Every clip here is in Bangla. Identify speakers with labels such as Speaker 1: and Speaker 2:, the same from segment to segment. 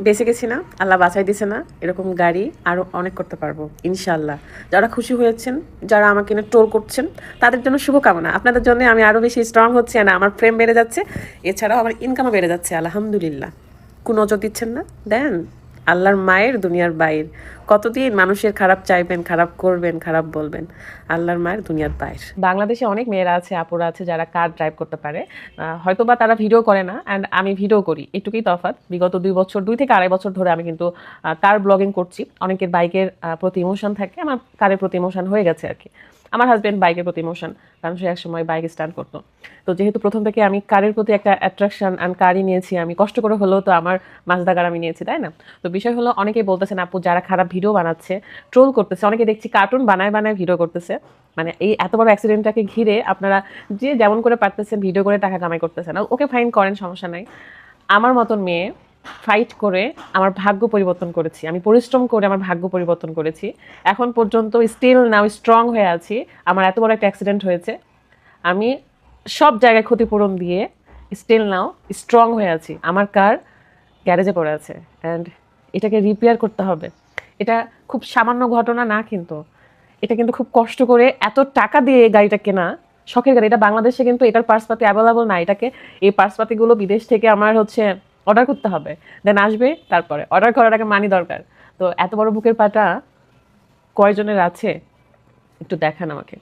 Speaker 1: বেঁচে গেছি না, আল্লাহ বাঁচাই দিছে না, এরকম গাড়ি আরও অনেক করতে পারবো ইনশাল্লাহ। যারা খুশি হয়েছেন, যারা আমাকে নিয়ে ট্রোল করছেন, তাদের জন্য শুভকামনা। আপনাদের জন্য আমি আরও বেশি স্ট্রং হচ্ছে, না আমার প্রেম বেড়ে যাচ্ছে, এছাড়াও আমার ইনকামও বেড়ে যাচ্ছে আলহামদুলিল্লাহ। কোন নজর দিচ্ছেন না, দেন। আল্লাহর মায়ের দুনিয়ার বাইর, কতদিন মানুষের খারাপ চাইবেন, খারাপ করবেন, খারাপ বলবেন। আল্লাহর মায়ের দুনিয়ার বাইর। বাংলাদেশে অনেক মেয়েরা আছে, আপুরা আছে যারা কার ড্রাইভ করতে পারে, হয়তোবা তারা ভিডিও করে না, অ্যান্ড আমি ভিডিও করি, এটুকুই তফাৎ। বিগত 2 থেকে 2.5 বছর ধরে আমি কিন্তু কার ব্লগিং করছি। অনেকের বাইকের প্রতি ইমোশন থাকে, আমার কারের প্রতি ইমোশন হয়ে গেছে আর কি। আমার হাজব্যান্ড বাইকের প্রতি ইমোশন, কারণ সে এক সময় বাইক স্টান্ট করতো। তো যেহেতু প্রথম থেকে আমি কারের প্রতি একটা অ্যাট্রাকশন অ্যান্ড কারই নিয়েছি, আমি কষ্ট করে হলেও তো আমার মাজদা কার আমি নিয়েছি, তাই না? তো বিষয় হলো, অনেকেই বলতেছেন আপু যারা খারাপ ভিডিও বানাচ্ছে, ট্রোল করতেছে, অনেকে দেখছি কার্টুন বানায় বানায় ভিডিও করতেছে, মানে এই এত বড় অ্যাক্সিডেন্টটাকে ঘিরে আপনারা যে যেমন করে পারতেছেন ভিডিও করে টাকা কামাই করতেছেন, ওকে ফাইন করেন, সমস্যা নাই। আমার মতন মেয়ে ফাইট করে আমার ভাগ্য পরিবর্তন করেছি, আমি পরিশ্রম করে আমার ভাগ্য পরিবর্তন করেছি। এখন পর্যন্ত স্টিল নাও স্ট্রং হয়ে আছি। আমার এত বড় একটা অ্যাক্সিডেন্ট হয়েছে, আমি সব জায়গায় ক্ষতিপূরণ দিয়ে স্টিল নাও স্ট্রং হয়ে আছি। আমার কার গ্যারেজে পড়ে আছে, অ্যান্ড এটাকে রিপেয়ার করতে হবে। এটা খুব সামান্য ঘটনা না, কিন্তু এটা কিন্তু খুব কষ্ট করে এত টাকা দিয়ে এই গাড়িটা কেনা, শখের গাড়ি। এটা বাংলাদেশে কিন্তু এটার পার্সপাতি অ্যাভেলেবল না, এটাকে এই পার্সপাতিগুলো বিদেশ থেকে আমার হচ্ছে অর্ডার করতে হবে, দেন আসবে, তারপরে অর্ডার করার আগে মানি দরকার। তো এত বড় বুকের পাটা কয়জনের আছে একটু দেখান আমাকে।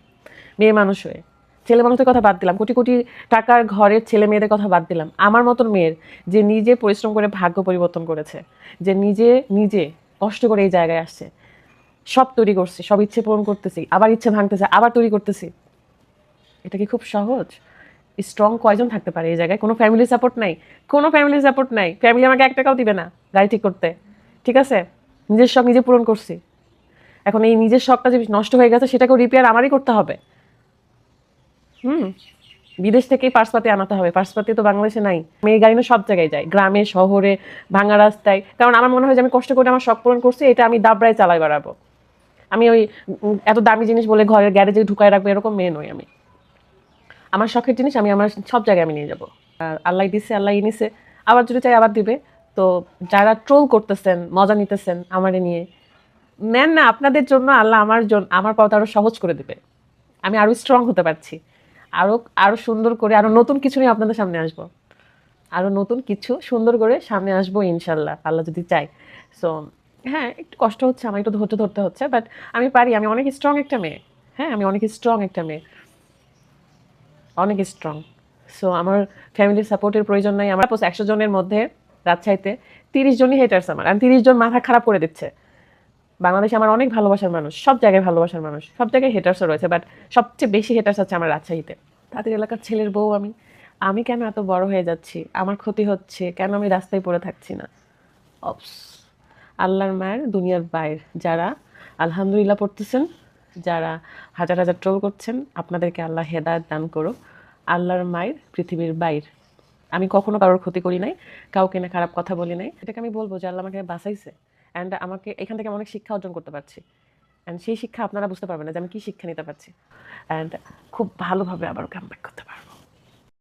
Speaker 1: মেয়ে মানুষ হয়ে, ছেলে মানুষের কথা বাদ দিলাম, কোটি কোটি টাকার ঘরের ছেলে মেয়েদের কথা বাদ দিলাম, আমার মতন মেয়ের যে নিজে পরিশ্রম করে ভাগ্য পরিবর্তন করেছে, যে নিজে নিজে কষ্ট করে এই জায়গায় আসছে, সব তৈরি করছি, সব ইচ্ছে পূরণ করতেছি, আবার ইচ্ছে ভাঙতেছে, আবার তৈরি করতেছি। এটা কি খুব সহজ? স্ট্রং কয়জন থাকতে পারে এই জায়গায়? কোনো ফ্যামিলি সাপোর্ট নাই, কোনো ফ্যামিলি সাপোর্ট নাই। ফ্যামিলি আমাকে 1 টাকাও দিবে না গাড়ি ঠিক করতে, ঠিক আছে? নিজের শখ নিজে পূরণ করছি, এখন এই নিজের শখটা যে নষ্ট হয়ে গেছে সেটাকেও রিপেয়ার আমারই করতে হবে। বিদেশ থেকেই পার্সপাতি আনাতে হবে, পার্সপাতি তো বাংলাদেশে নাই। আমি এই গাড়ি নিয়ে সব জায়গায় যাই, গ্রামে শহরে, ভাঙা রাস্তায়, কারণ আমার মনে হয় যে আমি কষ্ট করে আমার শখ পূরণ করছি, এটা আমি দাবড়ায় চালাই বেড়াবো। আমি ওই এত দামি জিনিস বলে ঘরের গ্যারেজে ঢুকায় রাখবো এরকম মেয়ে নই আমি। আমার শখের জিনিস আমি আমার সব জায়গায় আমি নিয়ে যাবো। আর আল্লাহ দিছে, আল্লাহ নিছে, আবার যদি চাই আবার দিবে। তো যারা ট্রোল করতেছেন, মজা নিতেছেন আমারে নিয়ে, নেন না, আপনাদের জন্য আল্লাহ আমার জন্য আমার পথ আরো সহজ করে দেবে। আমি আরো স্ট্রং হতে পারছি, আরো আরো সুন্দর করে আরো নতুন কিছু নিয়ে আপনাদের সামনে আসবো, আরো নতুন কিছু সুন্দর করে সামনে আসবো ইনশাল্লাহ, আল্লাহ যদি চাই। সো হ্যাঁ, একটু কষ্ট হচ্ছে, আমার একটু ধৈর্য ধরতে হচ্ছে, বাট আমি পারি, আমি অনেক স্ট্রং একটা মেয়ে। হ্যাঁ, আমি অনেক স্ট্রং একটা মেয়ে, অনেক স্ট্রং। সো আমার ফ্যামিলির সাপোর্টের প্রয়োজন নাই। আমার 100 জনের মধ্যে রাজশাহীতে 30 জনই হেটার্স আমার, আর 30 জন মাথা খারাপ করে দিচ্ছে। বাংলাদেশে আমার অনেক ভালোবাসার মানুষ, সব জায়গায় ভালোবাসার মানুষ, সব জায়গায় হেটার্সও রয়েছে, বাট সবচেয়ে বেশি হেটার্স আছে আমার রাজশাহীতে। তাদের এলাকার ছেলের বউ আমি, আমি কেন এত বড় হয়ে যাচ্ছি, আমার ক্ষতি হচ্ছে কেন, আমি রাস্তায় পড়ে থাকছি না। অপস, আল্লাহর মায়ের দুনিয়ার বাইর যারা আলহামদুলিল্লাহ পড়তেছেন, যারা হাজার হাজার ট্রোল করছেন, আপনাদেরকে আল্লাহ হেদায়েত দান করো। আল্লাহর মায়ের পৃথিবীর বাইর, আমি কখনো কারোর ক্ষতি করি নাই, কাউকে না খারাপ কথা বলি নাই। এটাকে আমি বলবো যে আল্লাহ আমাকে বাঁচাইছে, অ্যান্ড আমাকে এখান থেকে অনেক শিক্ষা অর্জন করতে পারছি, অ্যান্ড সেই শিক্ষা আপনারা বুঝতে পারবেন না যে আমি কী শিক্ষা নিতে পারছি, অ্যান্ড খুব ভালোভাবে আবার কাম ব্যাক করতে পারবো।